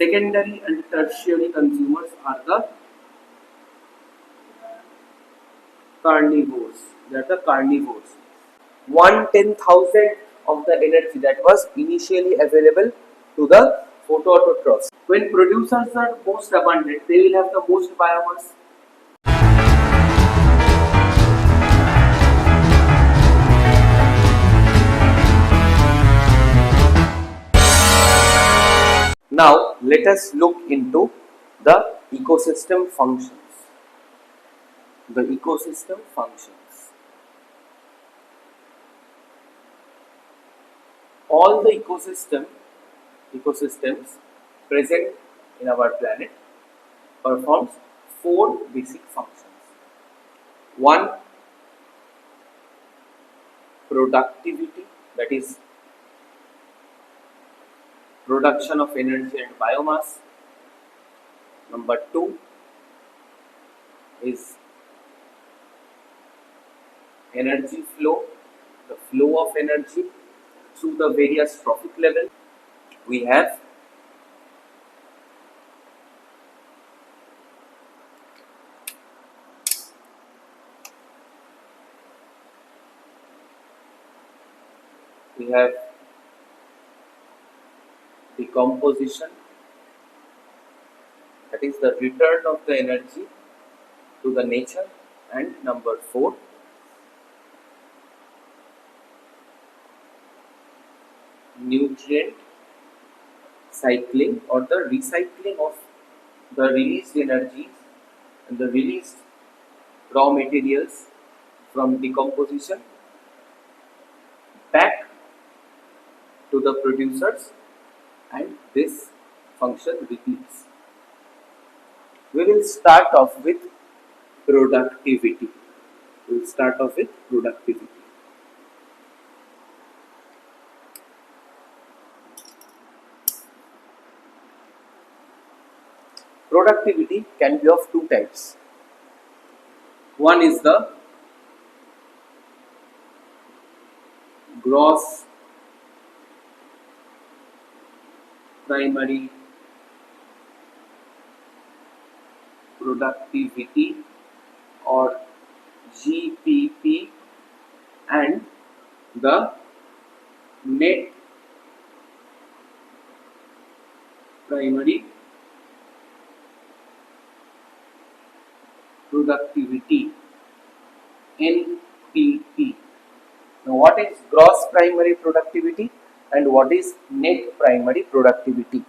Secondary and tertiary consumers are the carnivores. They are the carnivores. 1/10,000 of the energy that was initially available to the photoautotrophs. When producers are most abundant, they will have the most biomass. Now let us look into the ecosystem functions. The ecosystem functions. All the ecosystems present in our planet performs 4 basic functions. 1. Productivity, that is production of energy and biomass. Number 2 is energy flow, the flow of energy through the various trophic level. We have decomposition, that is the return of the energy to the nature. And number 4, nutrient cycling, or the recycling of the released energies and the released raw materials from decomposition back to the producers, and this function repeats. We will start off with productivity. Productivity can be of 2 types. One is the gross primary productivity, or GPP, and the net primary productivity, NPP. Now, what is gross primary productivity and what is net primary productivity?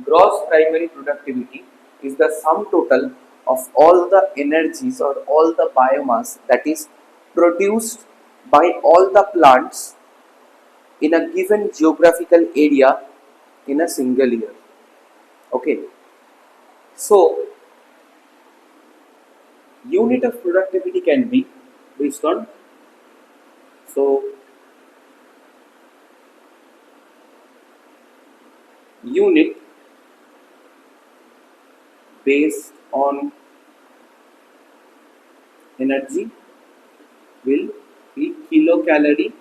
Gross primary productivity is the sum total of all the energies or all the biomass that is produced by all the plants in a given geographical area in a single year. Okay. So, unit of productivity can be based on, unit based on energy will be kilocalorie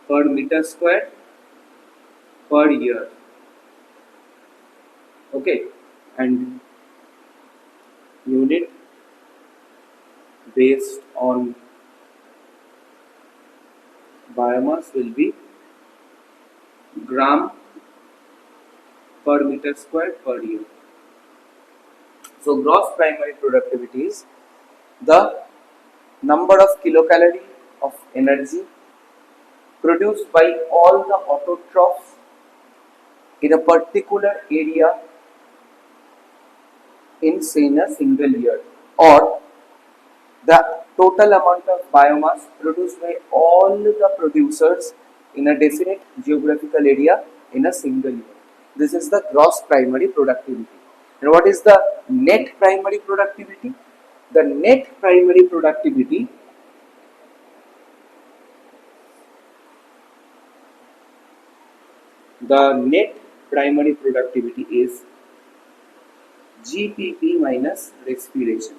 per meter square per year. Okay, and unit based on biomass will be gram per meter square per year. So gross primary productivity is the number of kilocalorie of energy produced by all the autotrophs in a particular area in a single year, or the total amount of biomass produced by all the producers in a definite geographical area in a single year. This is the gross primary productivity. And what is the net primary productivity? The net primary productivity is GPP minus respiration.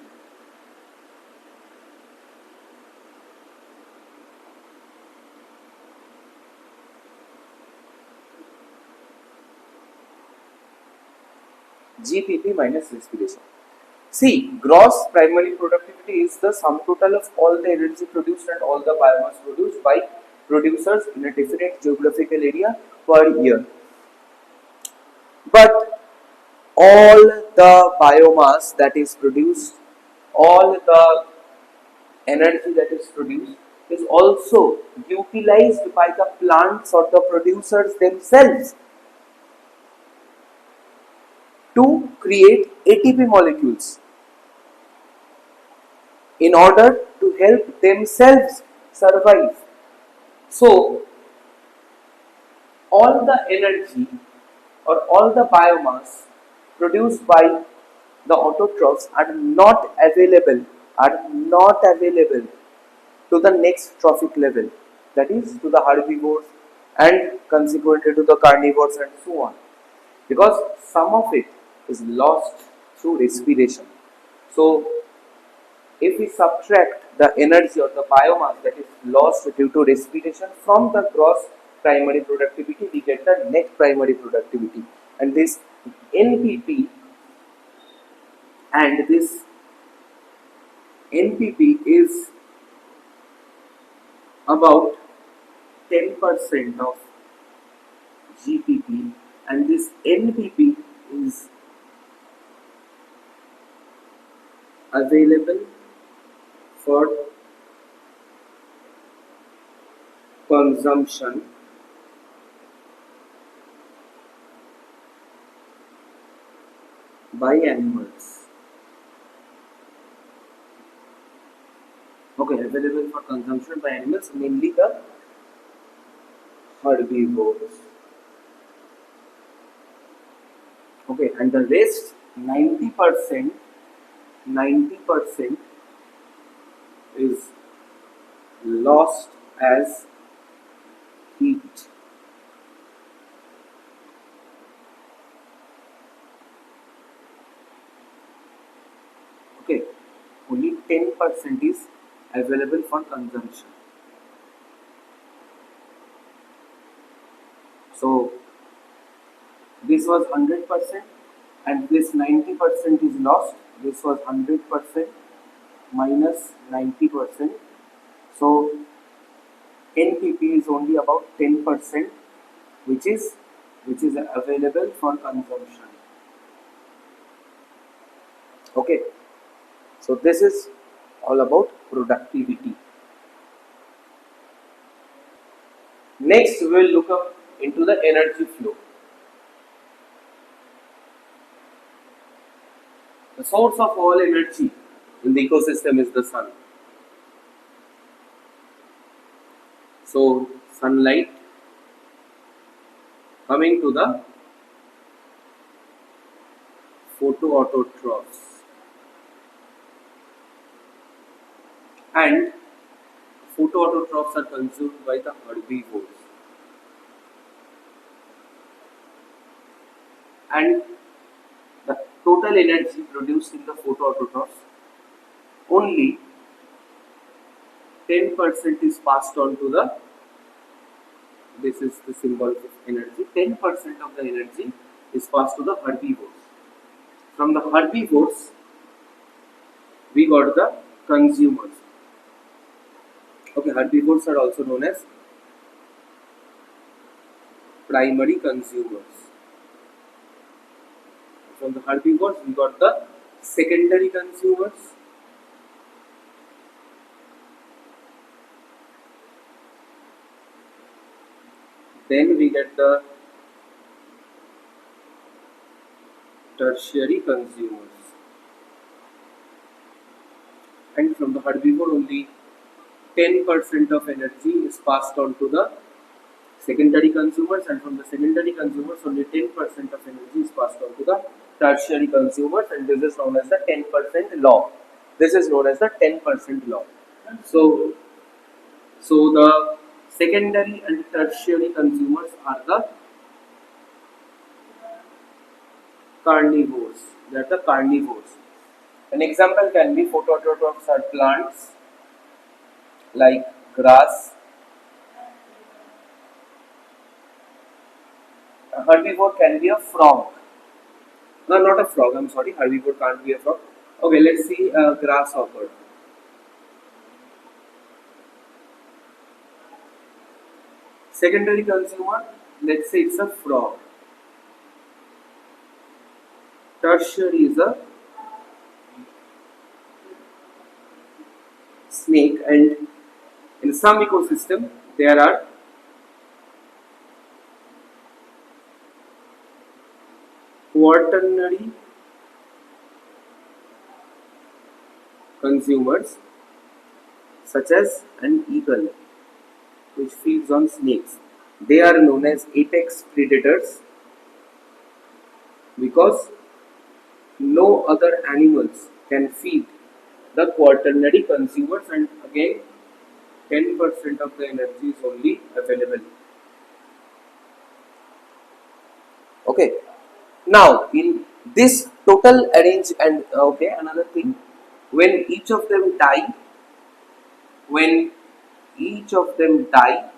GPP minus respiration. See, gross primary productivity is the sum total of all the energy produced and all the biomass produced by producers in a definite geographical area per year. But all the biomass that is produced, all the energy that is produced is also utilized by the plants or the producers themselves to create ATP molecules in order to help themselves survive. So, all the energy or all the biomass produced by the autotrophs are not available to the next trophic level, that is to the herbivores and consequently to the carnivores and so on, because some of it is lost through respiration. So if we subtract the energy or the biomass that is lost due to respiration from the gross primary productivity, we get the net primary productivity, and this NPP and this NPP is about 10% of GPP, and this NPP is available for consumption by animals. Okay, available for consumption by animals, mainly the herbivores. Okay, and the rest 90% is lost as heat. Okay, only 10% is available for consumption. So this was 100% and this 90% is lost. This was 100% minus 90%. So NPP is only about 10%, which is available for consumption. Okay, so this is all about productivity. Next, we will look up into the energy flow. The source of all energy in the ecosystem is the sun. So, sunlight coming to the photoautotrophs, and photoautotrophs are consumed by the herbivores, and the total energy produced in the photoautotrophs, only 10% is passed on to the, this is the symbol of energy, 10% of the energy is passed to the herbivores. From the herbivores, we got the consumers. Okay, herbivores are also known as primary consumers. From the herbivores, we got the secondary consumers. Then we get the tertiary consumers. And from the herbivore, only 10% of energy is passed on to the secondary consumers, and from the secondary consumers, only 10% of energy is passed on to the tertiary consumers, and this is known as the 10% law. This is known as the 10% law. So the secondary and tertiary consumers are the carnivores. They are the carnivores. An example can be photoautotrophs are plants like grass. A herbivore can be a frog. No, not a frog. I'm sorry. Herbivore can't be a frog. Okay, let's see grasshopper. Secondary consumer, let's say it's a frog. Tertiary is a snake, and in some ecosystem there are quaternary consumers such as an eagle which feeds on snakes. They are known as apex predators because no other animals can feed the quaternary consumers, and again 10% of the energy is only available. Okay. Now in this total arrange and okay, another thing, when each of them die, when each of them die,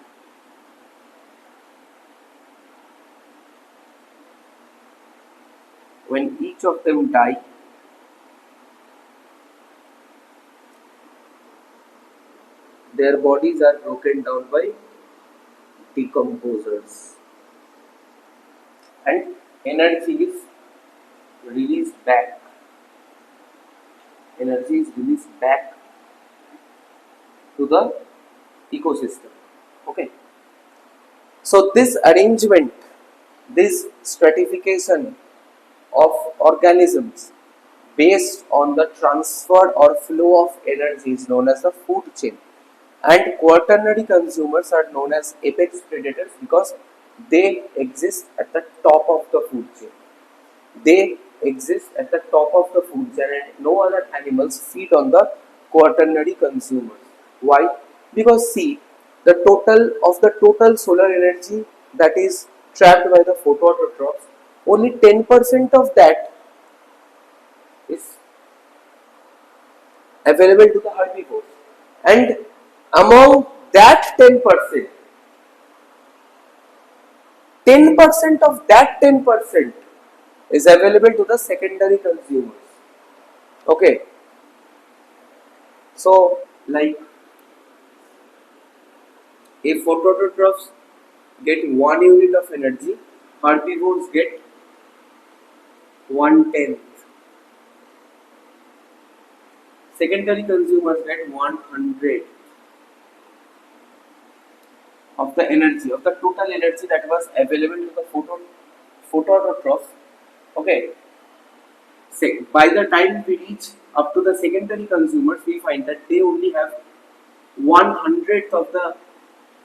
when each of them die, their bodies are broken down by decomposers and energy is released back. Energy is released back to the ecosystem. Okay. So this arrangement, this stratification of organisms based on the transfer or flow of energy is known as the food chain. And quaternary consumers are known as apex predators because they exist at the top of the food chain. They exist at the top of the food chain and no other animals feed on the quaternary consumers. Why? Because see, the total solar energy that is trapped by the photoautotrophs, only 10% of that is available to the herbivores. And among that 10% of that 10% is available to the secondary consumers. Okay. So, like, if photoautotrophs get 1 unit of energy, herbivores get 1/10. Secondary consumers get 100 of the energy, of the total energy that was available to the photoautotrophs. Okay. Say, by the time we reach up to the secondary consumers, we find that they only have 1/100th of the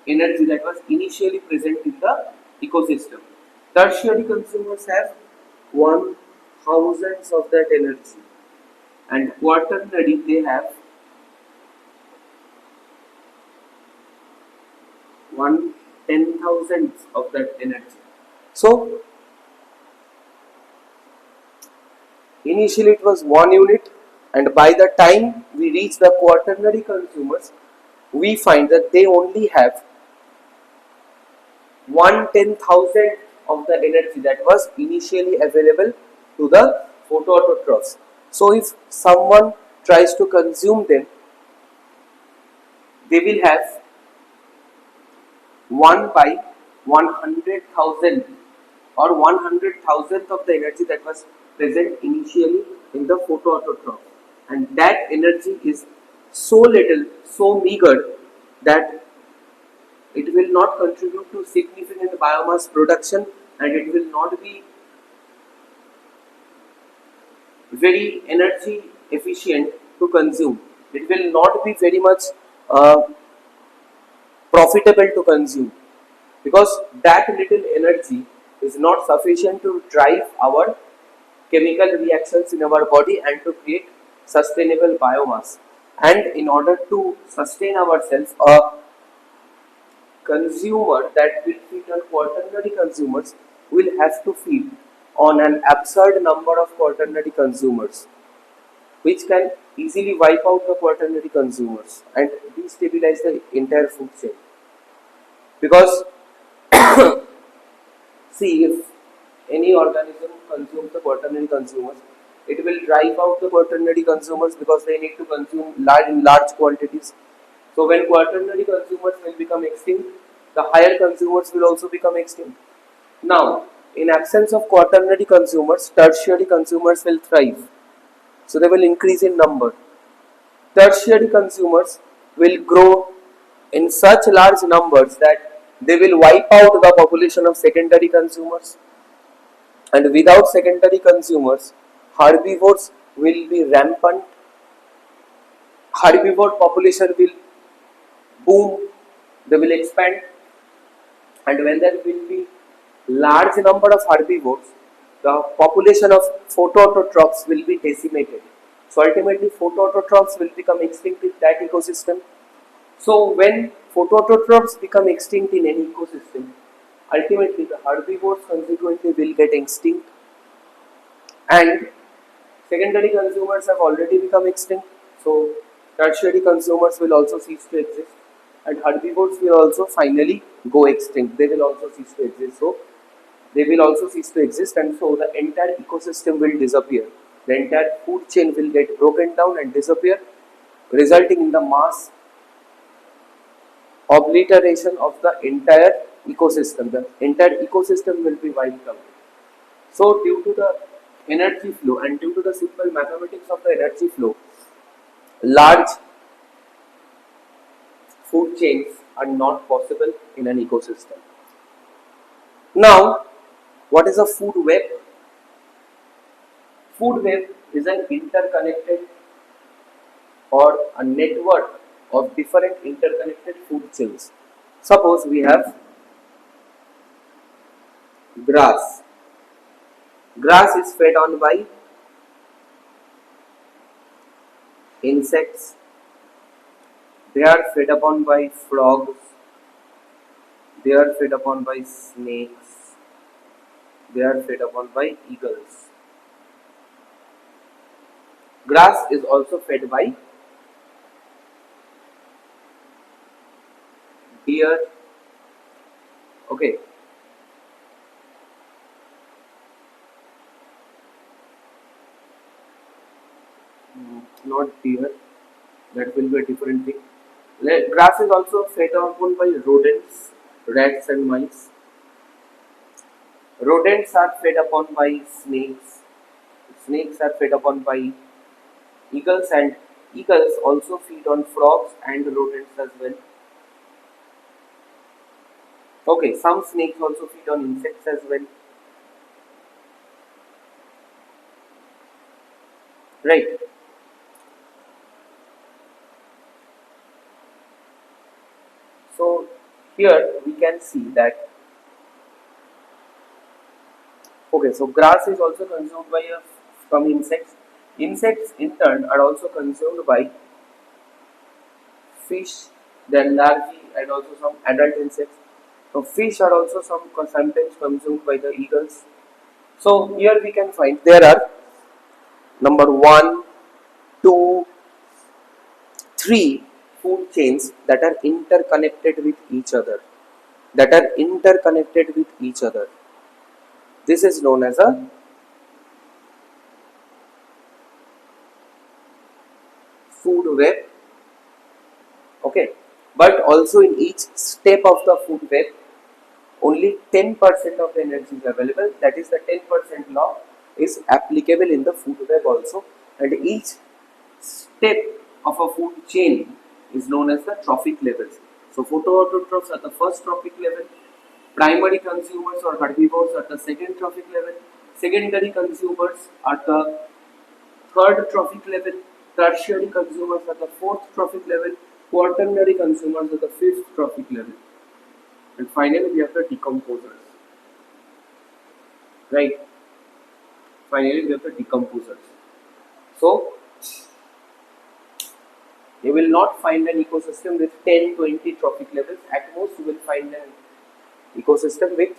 energy that was initially present in the ecosystem. Tertiary consumers have 1/1000th of that energy, and quaternary they have 1/10,000th of that energy. So initially it was 1 unit, and by the time we reach the quaternary consumers, we find that they only have 1/10,000th of the energy that was initially available to the photoautotrophs. So if someone tries to consume them, they will have 1/100,000 or 100,000th of the energy that was present initially in the photoautotroph, and that energy is so little, so meager that it will not contribute to significant biomass production, and it will not be very energy efficient to consume. It will not be very much profitable to consume, because that little energy is not sufficient to drive our chemical reactions in our body and to create sustainable biomass. And in order to sustain ourselves, a consumer that will feed on quaternary consumers will have to feed on an absurd number of quaternary consumers, which can easily wipe out the quaternary consumers and destabilize the entire food chain. Because see, if any organism consume the quaternary consumers. It will drive out the quaternary consumers because they need to consume in large quantities. So when quaternary consumers will become extinct, the higher consumers will also become extinct. Now, in absence of quaternary consumers, tertiary consumers will thrive. So they will increase in number. Tertiary consumers will grow in such large numbers that they will wipe out the population of secondary consumers. And without secondary consumers, herbivores will be rampant. Herbivore population will boom, they will expand, and when there will be large number of herbivores, the population of photoautotrophs will be decimated. So ultimately photoautotrophs will become extinct in that ecosystem. So when photoautotrophs become extinct in any ecosystem, ultimately the herbivores consequently will get extinct, and secondary consumers have already become extinct. So tertiary consumers will also cease to exist, and herbivores will also finally go extinct. They will also cease to exist. So they will also cease to exist, and so the entire ecosystem will disappear. The entire food chain will get broken down and disappear, resulting in the mass obliteration of the entire ecosystem. The entire ecosystem will be wiped out. So due to the energy flow and due to the simple mathematics of the energy flow, large food chains are not possible in an ecosystem. Now, what is a food web? Food web is an interconnected or a network of different interconnected food chains. Suppose we have grass. Grass is fed on by insects. They are fed upon by frogs. They are fed upon by snakes. They are fed upon by eagles. Grass is also fed by deer. Okay. Not deer. That will be a different thing. Grass is also fed upon by rodents, rats and mice. Rodents are fed upon by snakes. Snakes are fed upon by eagles, and eagles also feed on frogs and rodents as well. Okay, some snakes also feed on insects as well. Right. So here we can see that, okay, so grass is also consumed by some insects. Insects in turn are also consumed by fish, then larvae, and also some adult insects. So fish are also sometimes consumed by the eagles. So here we can find there are number 1, 2, 3 food chains that are interconnected with each other. This is known as a food web. Okay, but also in each step of the food web, only 10% of the energy is available. That is, the 10% law is applicable in the food web also, and each step of a food chain is known as the trophic levels. So photoautotrophs are the first trophic level, primary consumers or herbivores are the second trophic level, secondary consumers are the third trophic level, tertiary consumers are the fourth trophic level, quaternary consumers are the fifth trophic level, and finally we have the decomposers. Right? Finally we have the decomposers. So you will not find an ecosystem with 10-20 trophic levels. At most you will find an ecosystem with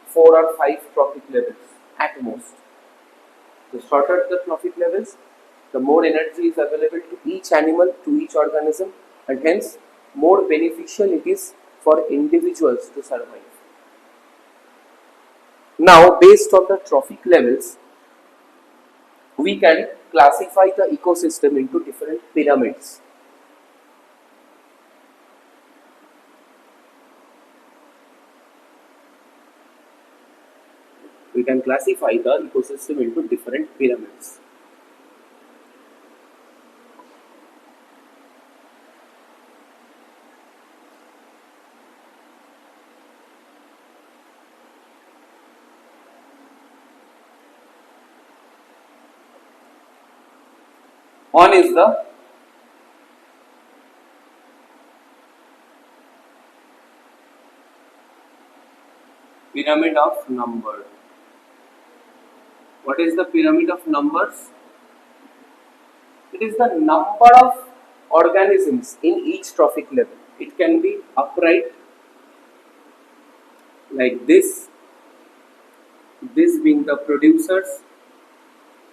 4 or 5 trophic levels at most. The shorter the trophic levels, the more energy is available to each animal, to each organism, and hence more beneficial it is for individuals to survive. Now, based on the trophic levels, we can classify the ecosystem into different pyramids. We can classify the ecosystem into different pyramids. One is the pyramid of number. What is the pyramid of numbers? It is the number of organisms in each trophic level. It can be upright like this being the producers,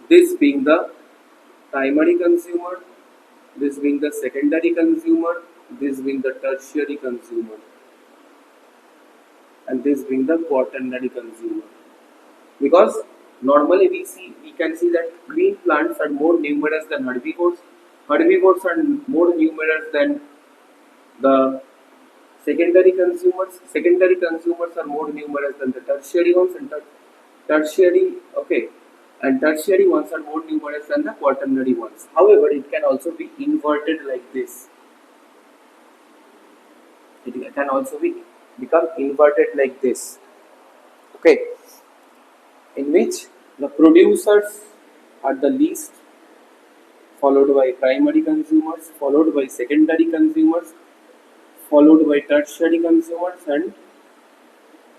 this being the primary consumer, this being the secondary consumer, this being the tertiary consumer, and this being the quaternary consumer. Because normally we can see that green plants are more numerous than herbivores. Herbivores are more numerous than the secondary consumers. Secondary consumers are more numerous than the tertiary ones, and tertiary ones are more numerous than the quaternary ones. However, it can also be inverted like this. It can also become inverted like this. Okay, in which the producers are the least, followed by primary consumers, followed by secondary consumers, followed by tertiary consumers, and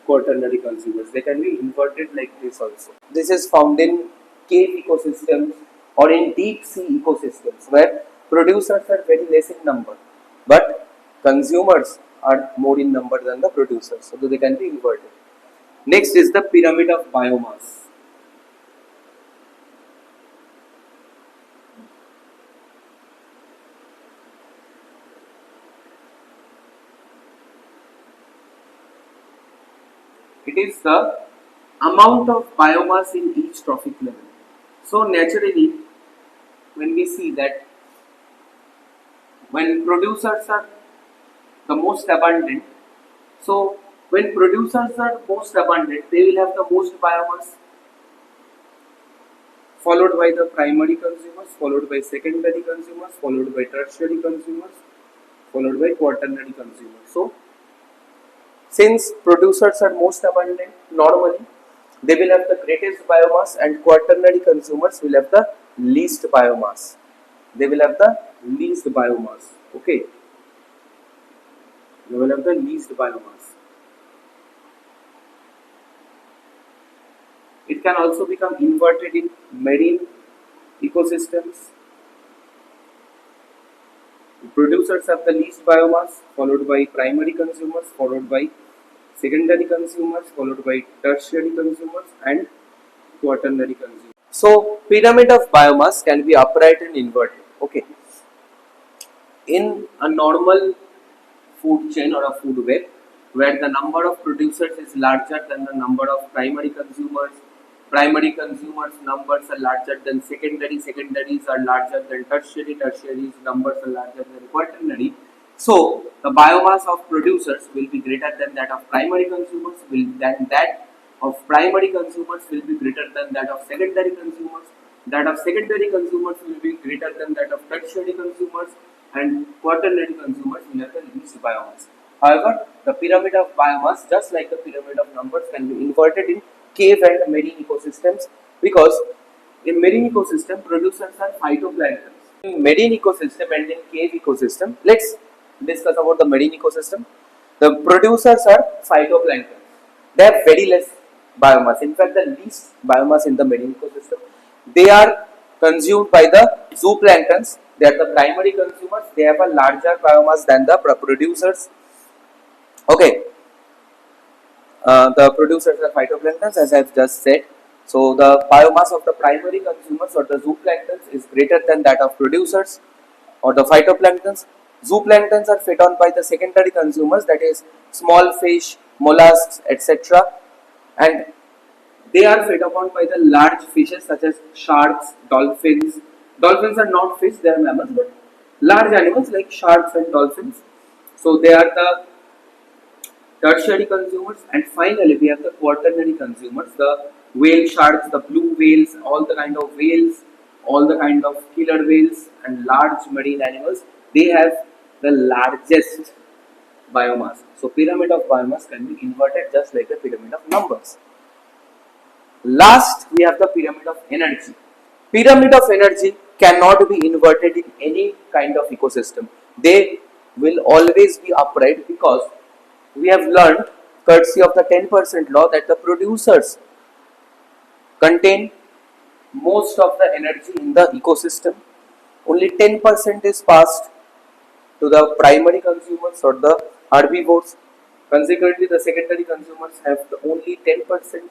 quaternary consumers. They can be inverted like this also. This is found in cave ecosystems or in deep sea ecosystems where producers are very less in number, but consumers are more in number than the producers. So they can be inverted. Next is the pyramid of biomass. It is the amount of biomass in each trophic level. So naturally, when we see that when producers are the most abundant, so when producers are most abundant, they will have the most biomass, followed by the primary consumers, followed by secondary consumers, followed by tertiary consumers, followed by quaternary consumers. So since producers are most abundant, normally they will have the greatest biomass, and quaternary consumers will have the least biomass. They will have the least biomass. Okay. They will have the least biomass. It can also become inverted in marine ecosystems. Producers have the least biomass, followed by primary consumers, followed by secondary consumers, followed by tertiary consumers, and quaternary consumers. So, pyramid of biomass can be upright and inverted. Okay. In a normal food chain or a food web, where the number of producers is larger than the number of primary consumers numbers are larger than secondaries are larger than tertiaries numbers are larger than quaternary. So the biomass of producers will be greater than that of primary consumers, that of primary consumers will be greater than that of secondary consumers, that of secondary consumers will be greater than that of tertiary consumers, and quaternary consumers will have the least biomass. However, the pyramid of biomass, just like the pyramid of numbers, can be inverted in cave and marine ecosystems, because in marine ecosystem producers are phytoplankton. In marine ecosystem and in cave ecosystem, let's discuss about the marine ecosystem. The producers are phytoplankton. They have very less biomass. In fact, the least biomass in the marine ecosystem. They are consumed by the zooplanktons. They are the primary consumers. They have a larger biomass than the producers. Okay. The producers are phytoplanktons, as I have just said. So the biomass of the primary consumers or the zooplanktons is greater than that of producers or the phytoplanktons. Zooplanktons are fed on by the secondary consumers, that is small fish, mollusks, etc. And They are fed upon by the large fishes such as sharks, dolphins. Dolphins are not fish, they are mammals, but large animals like sharks and dolphins. So they are the tertiary consumers, and finally we have the quaternary consumers, the whale sharks, the blue whales, all the kind of whales, all the kind of killer whales and large marine animals. They have the largest biomass. So pyramid of biomass can be inverted just like a pyramid of numbers. Last, we have the pyramid of energy. Pyramid of energy cannot be inverted in any kind of ecosystem. They will always be upright because we have learned, courtesy of the 10% law, that the producers contain most of the energy in the ecosystem. Only 10% is passed to the primary consumers or the herbivores. Consequently, the secondary consumers have only 10%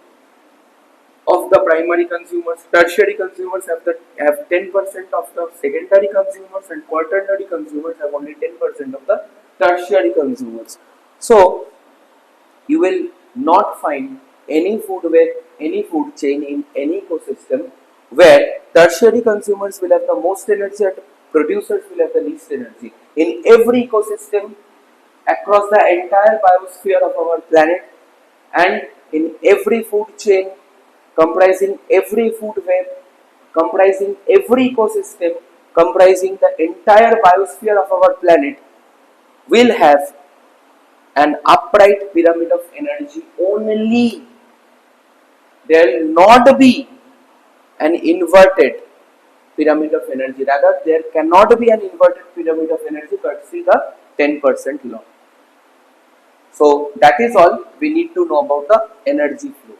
of the primary consumers. Tertiary consumers have 10% of the secondary consumers, and quaternary consumers have only 10% of the tertiary consumers. So you will not find any food chain in any ecosystem where tertiary consumers will have the most energy and producers will have the least energy. In every ecosystem across the entire biosphere of our planet, and in every food chain comprising every food web, comprising every ecosystem, comprising the entire biosphere of our planet, will have an upright pyramid of energy only. There will not be an inverted pyramid of energy. Rather, there cannot be an inverted pyramid of energy courtesy the 10% law. So that is all we need to know about the energy flow.